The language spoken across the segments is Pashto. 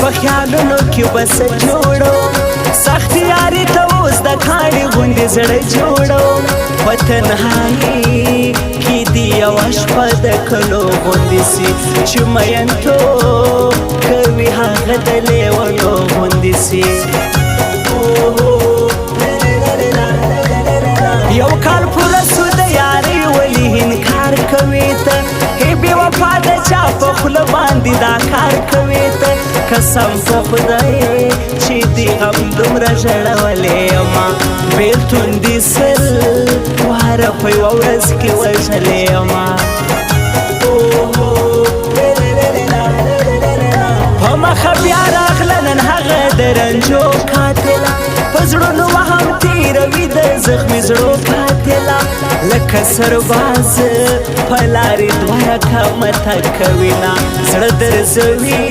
په خیالونو کې بس جوړو سخت یاري ته اوس د کاڼي غوندې زړه جوړو په تنهایي کې دي یوه شپه د کلو غوندې سي چې مینتوب کوي هغه د لیونو غوندې سي یو کال پوره سو د یارۍ ولې انکار کوي ته هی بې وفا د چا په خوله باندې دا کار کوي ته قسم په خدای چې دې غم دومره ژړولی یمه بېلتون دې سل واره په یوه ورځ کې وژلی یمه په مخه بیا راغله نن هغه د رنجو قاتله په زړونو وهم تېروي د زخمي زړو قاتله لکه سرباز په لارې دوه رقمته کوینه زړه درزوي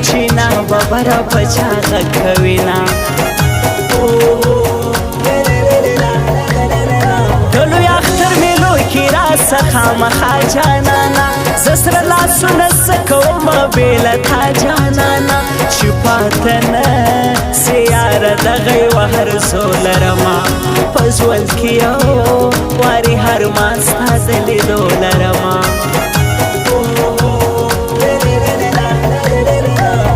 چې ناببره په چا غږ کوینه د لوی اختر میلو کې راڅخه مخه جانانه زه سره لاسونه څه کومه بې له تا جانانه چې پاته نه سې یاره دغه یوه هرزو لرمه په ژوند کې یو وارې هر ما ستا د لیدو لرمه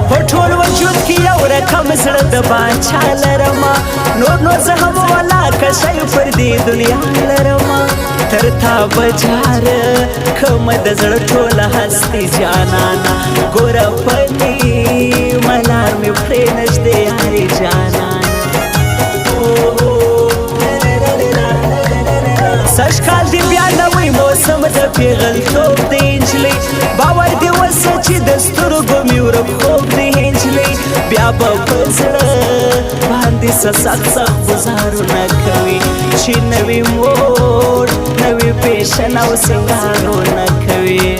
په ټول وجود کې یو رقم زړه د باچا لرمه نور نو زه هم ولاکه شی پر دې دنیا لرمه تر تا بجار کومه د زړه ټوله هستي جانانه ګوره پنې ملار مې پرې نږدې یارې جانانه سږ کال دې بیا نوی موسم د پیغلتوب د نجلۍ باور دې وسه چې د سترګو مې ورک خوب د نجلۍ بیا به په زړه باندې څه سخت سخت ګزارونه کوي چې نوي موډ نوي پیشن او سینګارونه کوي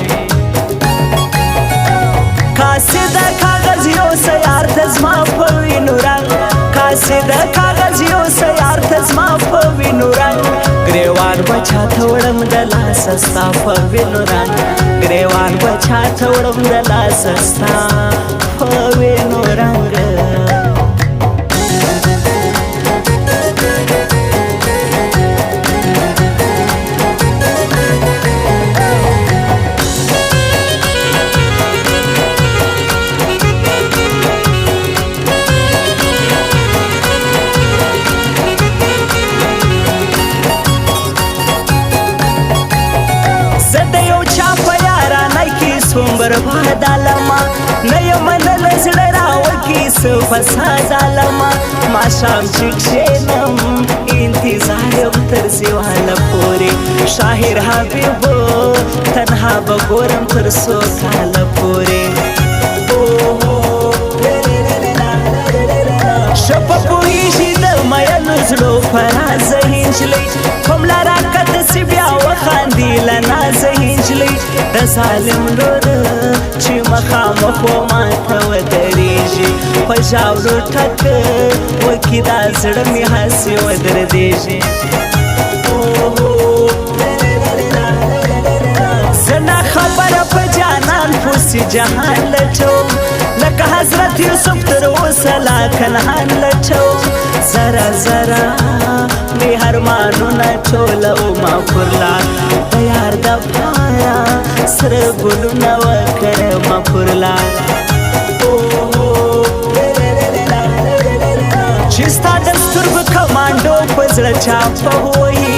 کاسې د کاغذ یو سیار ته زما په وینو رنګ کاسې د کاغذ یو سیار ته زما په وینو رنګ ګریوان بچا ته وړم د لاسه ستا په وینو رنګ ګریوان بچا ته وړم د لاسه ستا په وینو رنګ برباد علما نه یم منله زړه راوکي څه فساد علما ماښام چې کښېنم انتظار یم تر زیواله پورې شاهر حبیبو تنها به ګورم تر څو کاله پورې ښه په پوهېږي د مینو زړو په رازه نجلۍ په ملا راکته سي بیا وخاندي له نازه نجلۍ د ظالم لور چې مخامخ و ماته ودرېږي په ژاولو ټک وکي دا زړه مې هسې ودردېږي زه ناخبره په جانان پوسې جهان لټوم لکه حضرت یوسف تر اوسه لا کنعان لټوم زره زره مې ارمانونه ټولومه پر لار د یار دپاره سره ګلونه وکرمه پر لار چې ستا د سترګو کمانډو په زړه چاپه ووهي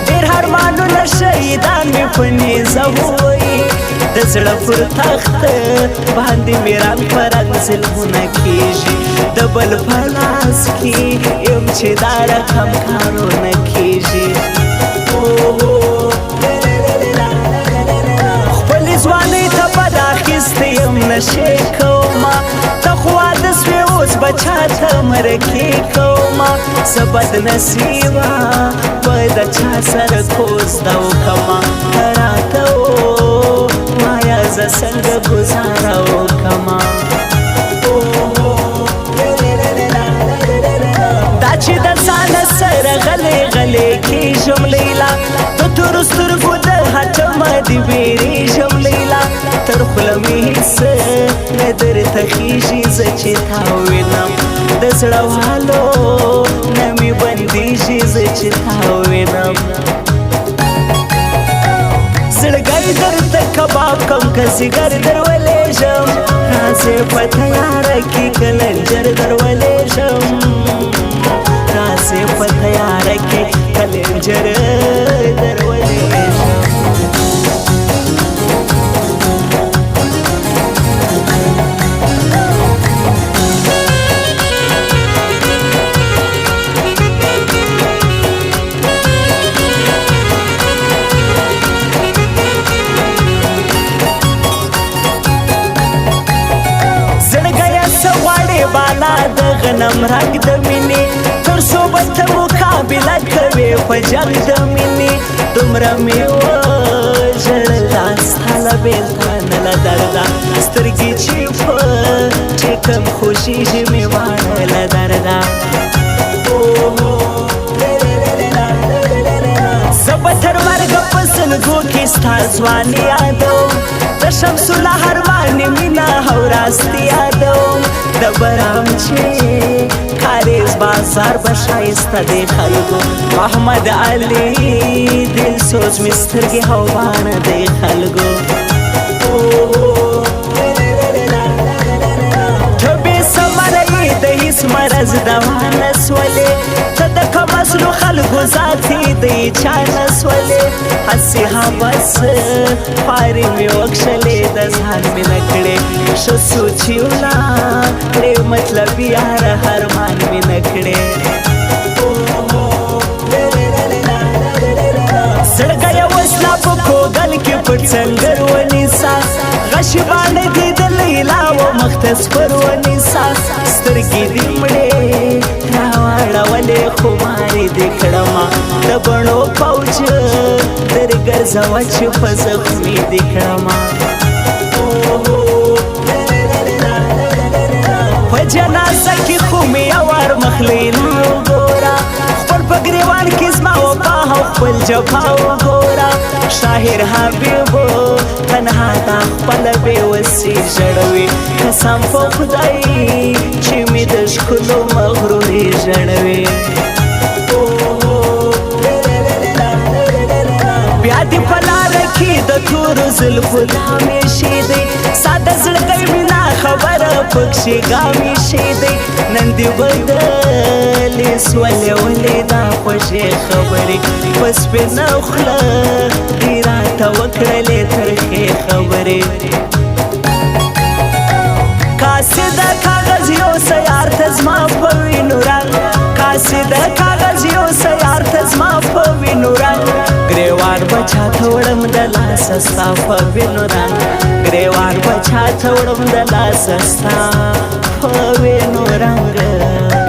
ډېر ارمانونه شهیدان مې په نیزه ووهي د زړه پر تخت باندې مې رنګ په رنګ ظلمونه کېږي د بل په لاس کې یم چې دا رقم کارونه کېږي خپلې ځوانۍ ته بد اخیستی یم نشې کومه ته خو واده سوې اوس به چا ته مرکې کومه زه بدنصیبه به د چا سره کوزده وکړمه ته راته ووایه زه څنګه ګزاره وکړمه دا چې د ځانه سره غلې غلې کېږم لیلا د تورو سترګو د حجمه دې وېرېږم لیلا تر خوله مې هېڅ نه درته خخیږي زه چې تا وینم د زړه والو نه مې بندېږي زه چې تا وینم زړګی درته کباب کم که ځیګر درولېږم راځې په تیاره کې کلنجر درولېږم راځې په تیاره کې کلنجر درولېږم بالا د غنم رنگ د مینې تر څو به ته مقابله کوې په جنګ د مینې دومره مې وژړله ستا له بېلتانه له درده سترګې چې کم خوشېږي مې واړه له درده زه به تر مرګه په سلګو کې ستا ځواني یادوم د شمس النهار باندې مینه او راستي یادوم د برام چې کاریز بازار به ښایسته دی خلکو محمد علي دل سوز مې سترګې هوانه دی خلکو ته بې ثمره یې د هېڅ مرض دوا نه سولې ته د کم اصلو خلکو ذاتې د چا نه سولې هسې بس پارې مې وکښلې د ځان مې نه کړې ښه سوچ یې ولا کړې مطلب یاره هرمان مې نه کړې زړګیه وسلا په کوګل کې پټ سنګر ونیسه غشي باندې دې د لیلا و مخته سپر ونیسه سترګې دې مړې راواړولې خمارې دې کړمه د بڼو پوچ درګرځوه چې په زخمي دې کړمه په جنازه کې خو مې یوار مخلینا وګوره خپل په ګریوان کې زما وفا او خپل جفا وګوره شاهر حبیبو تنها تا خپله بېوسي ژړوي قسم په خدای چې مې د ښکلو مغرورې ژړوي بیا دې په لاره کې د تورو زلفو دامې شي دی ساده زړګی مې نا خبره پکښې ګامې شي دی نن دې بدلې سولې ولې دا خوږې خبرې په سپینه خوله دې راته وکړلې ترخې خبرې کاسې د کاغذ یو سیار ته زما په وینو رنګ کاسې د کاغذ یو سیار ته زما په وینو رنګ ګریوان بچا ته وړم د لاسه ستا په وینو رنګ ګریوان بچا ته وړم د لاسه ستا په وینو رنګ